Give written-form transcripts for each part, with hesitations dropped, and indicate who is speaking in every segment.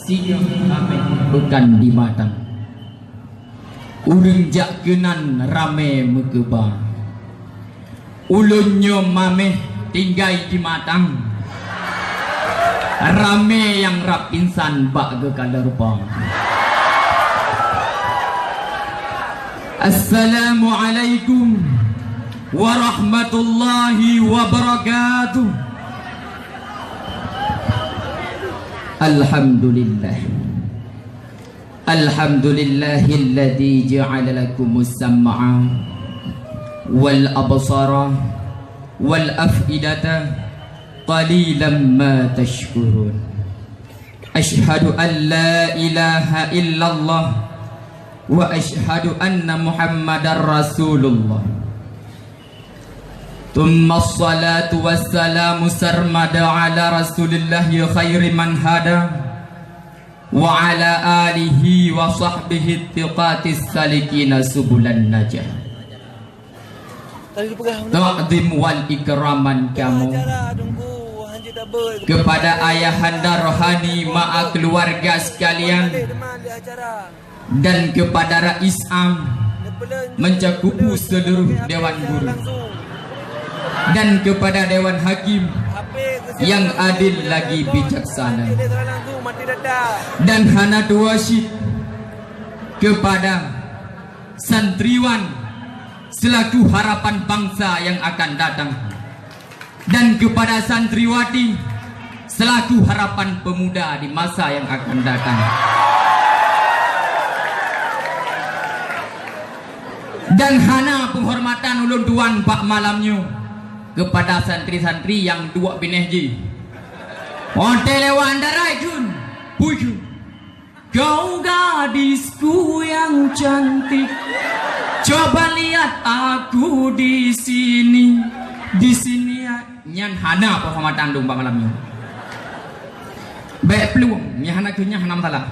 Speaker 1: Sini rame bukan di matang. Urang jak kenan rame mekeba. Ulunnya mameh tinggai di matang. Rame yang rap insan bak ke kadarpa. Assalamualaikum warahmatullahi wabarakatuh. Alhamdulillah. Alhamdulillahilladzi ja'ala lakumus sam'a wal absara wal af'idata qalilan ma tashkurun. Ashhadu an la ilaha illallah wa ashhadu anna Muhammadar Rasulullah. Thumma assalatu wassalamu sarmada ala Rasulillah khairi man hada wa ala alihi wa sahbihi thiqatis salikina subulan najah. Taqdim wal ikraman kamu kepada ayahanda rohani ma'a keluarga sekalian dan kepada Rais Am mencakupi seluruh Dewan Guru dan kepada Dewan Hakim yang adil lagi bijaksana, dan Hanatul Wasyid kepada santriwan selaku harapan bangsa yang akan datang, dan kepada santriwati selaku harapan pemuda di masa yang akan datang. Dan hana penghormatan ulun tuan pak malamnya kepada santri-santri yang dua binehji. Onte lewan darai jun, pujun. Kau gadisku yang cantik, coba lihat aku di sini. Di sini nyan hana penghormatan dong pak malamnya. Baik peluang, nyahana kunyah enam salah.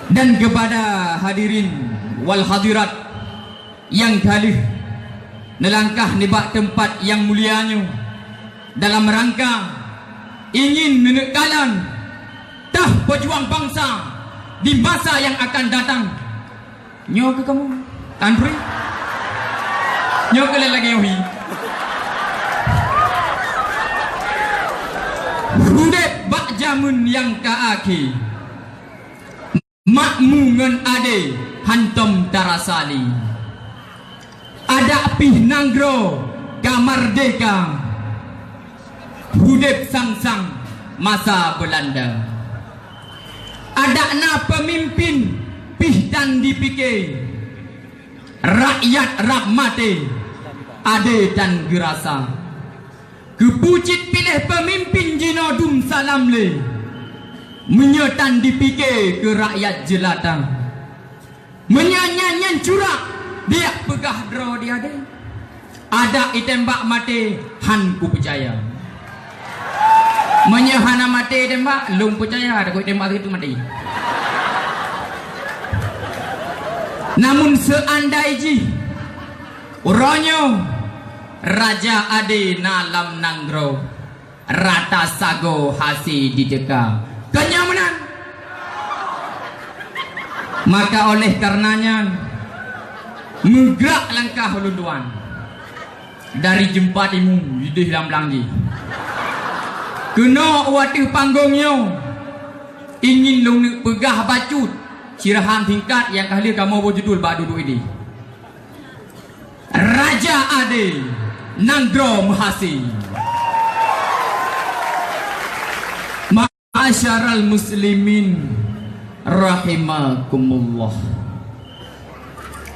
Speaker 1: Dan kepada hadirin wal hadirat yang galih nelangkah nebak tempat yang mulianya dalam rangka ingin menekalan tah pejuang bangsa di masa yang akan datang. Nyo ke kamu? Tanri? Nyo ke lagi yohi? Hudep bak jamun yang kaaki makmungan ade hantom tarasali. Ada pih nanggro kamardeka hudep sang-sang masa Belanda. Ada na pemimpin pih dan dipikir rakyat rahmate ade dan gerasa. Kepucit pilih pemimpin jino dum salam le menyetan dipikir ke rakyat jelata. Menyanyian curak dia pegah draw dia ada. Ada itembak mati han ku percaya. Menyahana mati tembak lung percaya ada ku tembak itu mati. Namun seandai ji uronyo raja ade nalam nanggro rata sago hasi dideka kenyamanan. Maka oleh karenanya menggerak langkah ulun dari jempatimu di dalam langgi kena watih panggungnya ingin lu pegah bacut cirahan tingkat yang kali kamu berjudul bak duduk ini Raja Ade Nanggro Mahasi. Ma'asyaral muslimin rahimakumullah.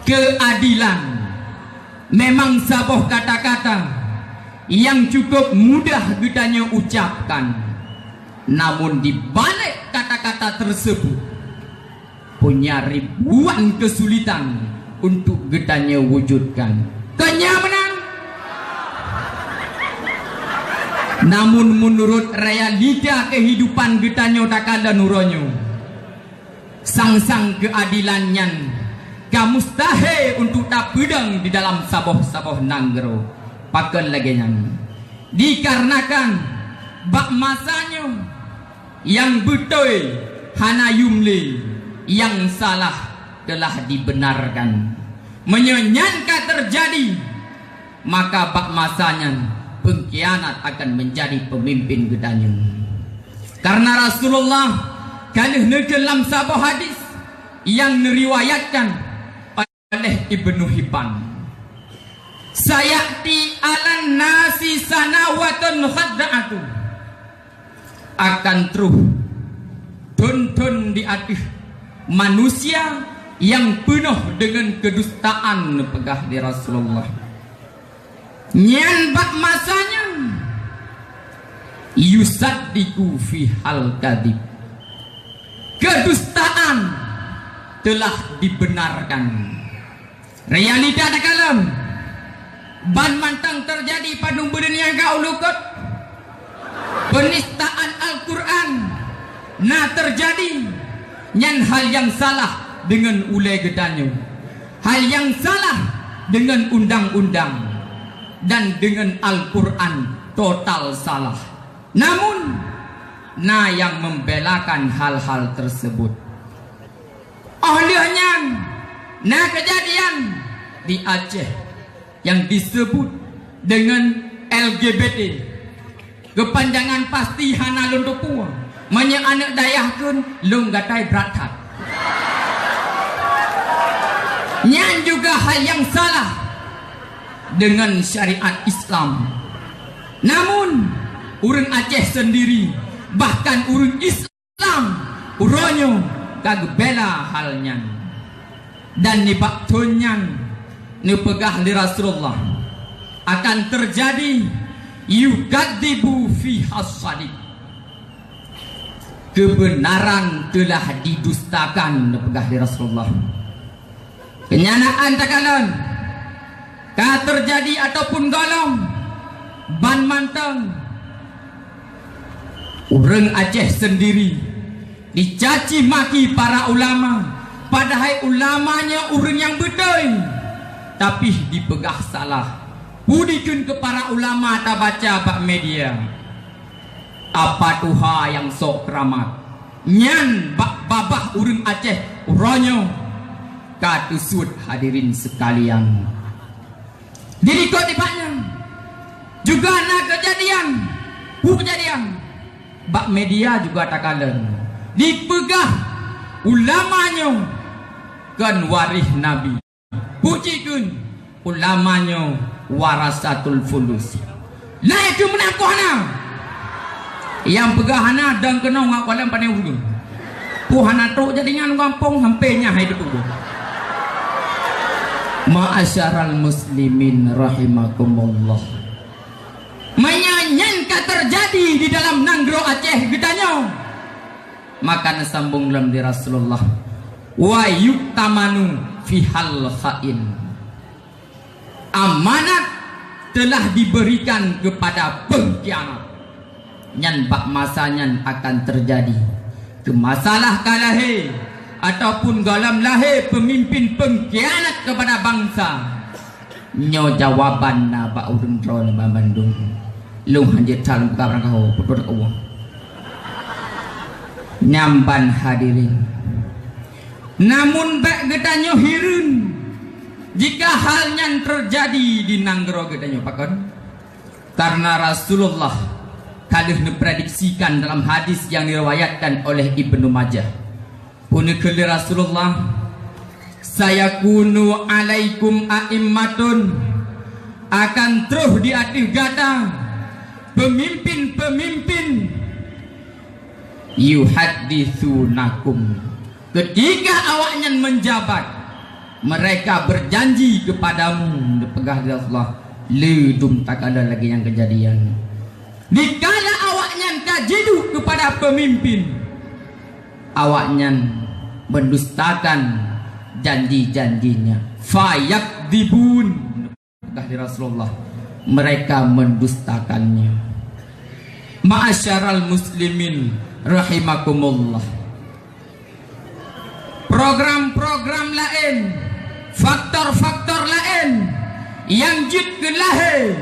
Speaker 1: Keadilan memang sebuah kata-kata yang cukup mudah gedanya ucapkan, namun di balik kata-kata tersebut punya ribuan kesulitan untuk gedanya wujudkan. Kenyamanan, namun menurut realita kehidupan gedanya takala nuronyo sang-sang keadilannya mustahil untuk tak pedang di dalam saboh-saboh nanggro pakai lagi nyanyi dikarenakan bak masanya yang betul hana yumli, yang salah telah dibenarkan. Menyangka terjadi, maka bak masanya pengkhianat akan menjadi pemimpin gedanya. Karena Rasulullah kalih dalam sebuah hadis yang diriwayatkan oleh Ibnu Hibban, sayati alan nasi sanawatun khadda'atu, akan terus tuntun di atas manusia yang penuh dengan kedustaan, pegah di Rasulullah. Nyan bak masanya yusaddiqu fi hal kadhib, kedustaan telah dibenarkan. Realita ada kalam ban mantang terjadi pada dunia gaulukut, penistaan Al-Quran nah terjadi. Nyan hal yang salah dengan ulai gedanyo, hal yang salah dengan undang-undang dan dengan Al-Quran total salah. Namun nah yang membelakan hal-hal tersebut, olehnya nah kejadian di Aceh yang disebut dengan LGBT, kepanjangan pasti hana lundupua, manya anak dayahkeun lung gatai beratat. Nyan juga hal yang salah dengan syariat Islam. Namun urang Aceh sendiri, bahkan urang Islam uronyo kagbela halnya. Dan ni baktonyan ni pegah li Rasulullah akan terjadi yukadzibu fi as-sadiq, kebenaran telah didustakan, pegah li Rasulullah. Kenyanaan takalan ka terjadi ataupun golong ban mantang urang Aceh sendiri dicaci maki para ulama, padahal ulamanya urang yang betul tapi dipegah salah. Pudikun ke para ulama tak baca pak media apa tuha yang sok keramat nyan bak babah urang Aceh uronyo katusud hadirin sekalian. Jadi kau tibanya juga nak kejadian bak media juga tak kalah dipegah ulamanya kan warih Nabi, pujikan ulamanya warasatul fulus. Nah itu menakuhna yang pegahana dan kena ngak walam pandai ulu puhana tu jadinya kampung sampainya hidup tu. Ma'asyaral muslimin rahimakumullah, menyanyanka terjadi di dalam Nanggro Aceh gedanya, maka sambung dalam di Rasulullah wa yuktamanu fi hal khain, amanat telah diberikan kepada pengkhianat. Nyan bak masanya akan terjadi ke masalah kalahe ataupun dalam lahir pemimpin pengkhianat kepada bangsa. Nyo jawaban na ba urun drone ba Bandung lu hanjit talam ka kau pepet uang nyamban hadirin. Namun bak gedanyo hirun jika halnya terjadi di Nanggro gedanyo pakon, karena Rasulullah kalih diprediksikan dalam hadis yang diriwayatkan oleh Ibnu Majah. Punikuli Rasulullah, sayakunu alaikum a'immatun, akan terus di atas gada pemimpin-pemimpin yuhaditsunakum, ketika awaknya menjabat mereka berjanji kepadamu, dipegah di Allah lidum tak ada lagi yang kejadian. Dikala awaknya kajidu kepada pemimpin, awaknya mendustakan janji-janjinya. Fayak dibun, dipegah di Rasulullah, mereka mendustakannya. Ma'asyaral muslimin rahimakumullah, program-program lain, faktor-faktor lain yang jid ke lahir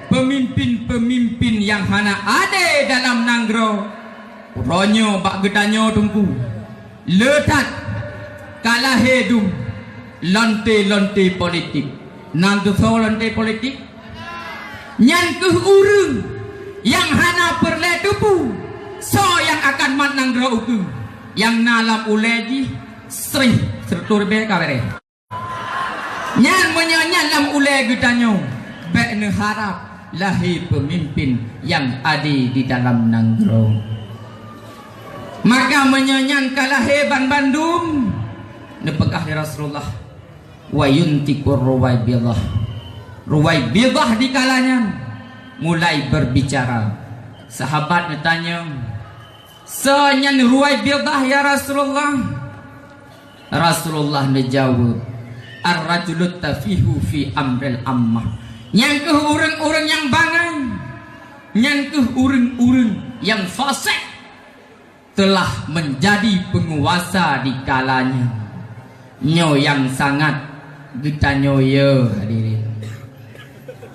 Speaker 1: pemimpin-pemimpin yang hana ada dalam Nanggro Ronyo bak gedanyo tungku letat kalah hedum lonte-lonte politik. Nang tu so lonte politik nyan ke urang yang hana perle tupu so yang akan manang gro uku yang nalam uleji sri sertur be kawere nyan menyanyan lam ule gedanyo bek ne harap lahir pemimpin yang adi di dalam nanggro. Maka menyanyan kalaheban Bandung nepekah di Rasulullah wa yuntikur ruwaibidah. Ruwaibidah di kalanya mulai berbicara. Sahabat bertanya, "Senyan ruwaibidah ya Rasulullah?" Rasulullah menjawab, "Ar-rajulut tafihu fi amril ammah." Yang ke urang-urang yang bangai, yang ke urang-urang yang fasik telah menjadi penguasa di kalanya. Nyo yang sangat getanyo ya hadirin.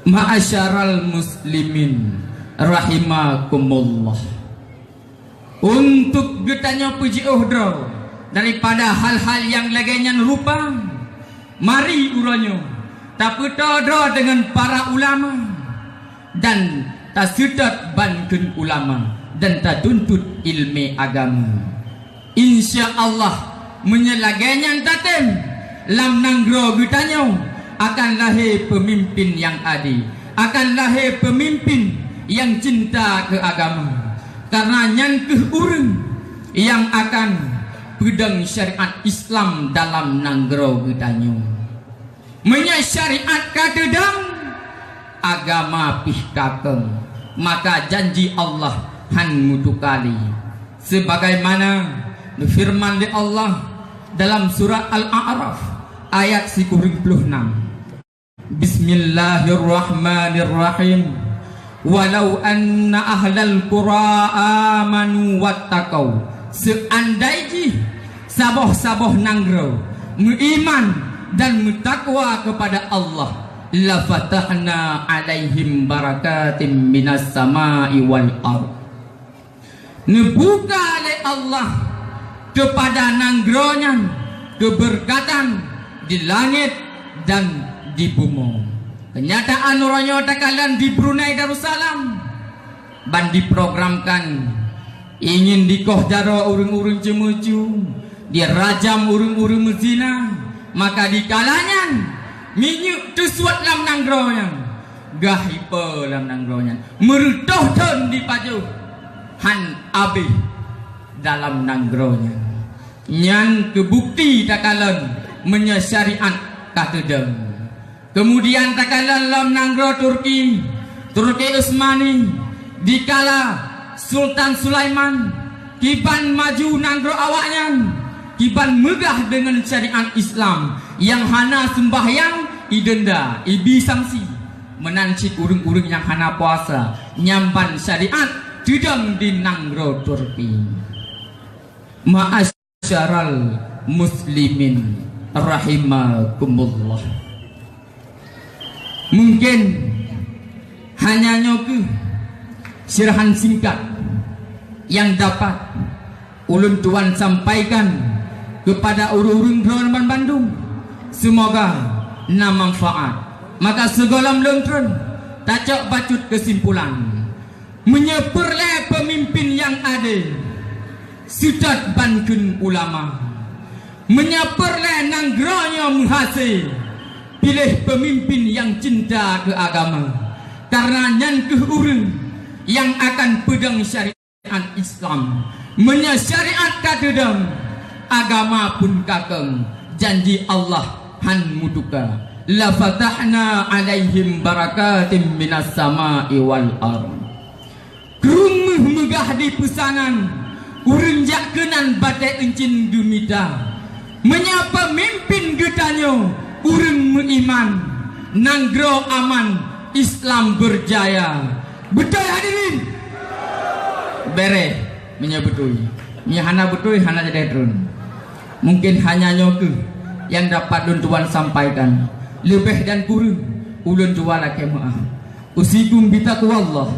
Speaker 1: Ma'asyaral muslimin rahimakumullah. Untuk getanyo puji uhdro daripada hal-hal yang laginya rupa, mari uranyo tapi todro dengan para ulama dan tasudat bangun ulama dan taduntut ilmi agama. Insya Allah menyelagainya tatem lam nanggro getanyo akan lahir pemimpin yang adil, akan lahir pemimpin yang cinta ke agama. Karena nyan ke urang yang akan pedang syariat Islam dalam nanggro getanyo. Menya syariat kadedang agama pih kakeng, maka janji Allah han mutu kali sebagaimana firman di Allah dalam surah Al-A'raf ayat 96. Bismillahirrahmanirrahim. Walau anna ahlal qura amanu wattaqau. Seandainya saboh-saboh nanggro beriman dan bertakwa kepada Allah, la fatahna alaihim barakatim minas sama'i wal ardh. Nebuka oleh Allah kepada nanggronya keberkatan di langit dan di bumi. Kenyataan orangnya takalan di Brunei Darussalam ban diprogramkan ingin dikohdaro urung-urung cemucu, dia rajam urung-urung mezina, maka di kalanya minyak tersuat lam nanggronya, gahipa lam nanggronya, merutuh ton di pajuh han abi dalam nanggronya. Nyan kebukti takalan menyesyariat katedem. Kemudian takalan lam nanggro Turki Utsmani dikala Sultan Sulaiman kiban maju nanggro awaknya, kiban megah dengan syariat Islam yang hana sembahyang idenda ibi samsi menanci urung-urung yang hana puasa nyamban syariat tudang di nanggro Turki. Ma'asyaral muslimin rahimakumullah. Mungkin hanya nyoku sirahan singkat yang dapat ulun tuan sampaikan kepada urung-urung Rawan Bandung. Semoga na manfaat. Maka segolam lengtron tacok bacut kesimpulan menyeperle pemimpin yang adil sudat bankun ulama, menyeperle nanggronya menghasil pilih pemimpin yang cinta ke agama. Karena nyan ke urang yang akan pedang syariat Islam, menyasyariat kadedang agama pun kakeng. Janji Allah han mutuka, la fatahna alaihim barakatim minas sama'i wal ardh. Kerumuh megah di pesanan urang jakkenan batai encin dumita, menyapa mimpin getanyo urang mengiman, nanggro aman, Islam berjaya. Betul hadirin? Bere menyebutui. Nya hana betul hana jadi drone. Mungkin hanya nyoku yang dapat dun tuan sampaikan. Lebih dan kurang ulun jual ke maaf. Usikum bitaqwallah.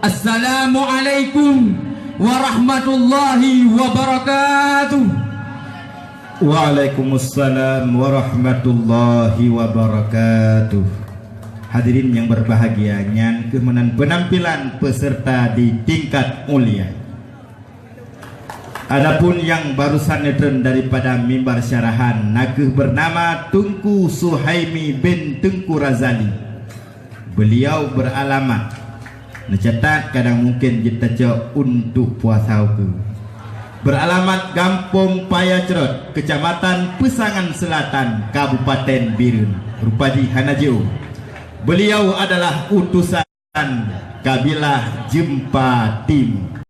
Speaker 1: Assalamualaikum warahmatullahi wabarakatuh.
Speaker 2: Waalaikumsalam warahmatullahi wabarakatuh. Hadirin yang berbahagia, nyan kemenan penampilan peserta di tingkat mulia. Adapun yang barusan neten daripada mimbar syarahan, nakeh bernama Tunku Suhaimi bin Tengku Razali. Beliau beralamat necetat kadang mungkin kita cek untuk puasa ke. Beralamat Kampung Payacerot, Kecamatan Pesangan Selatan, Kabupaten Birun, Rupaji Hanajo. Beliau adalah utusan kabilah Jempa Timur.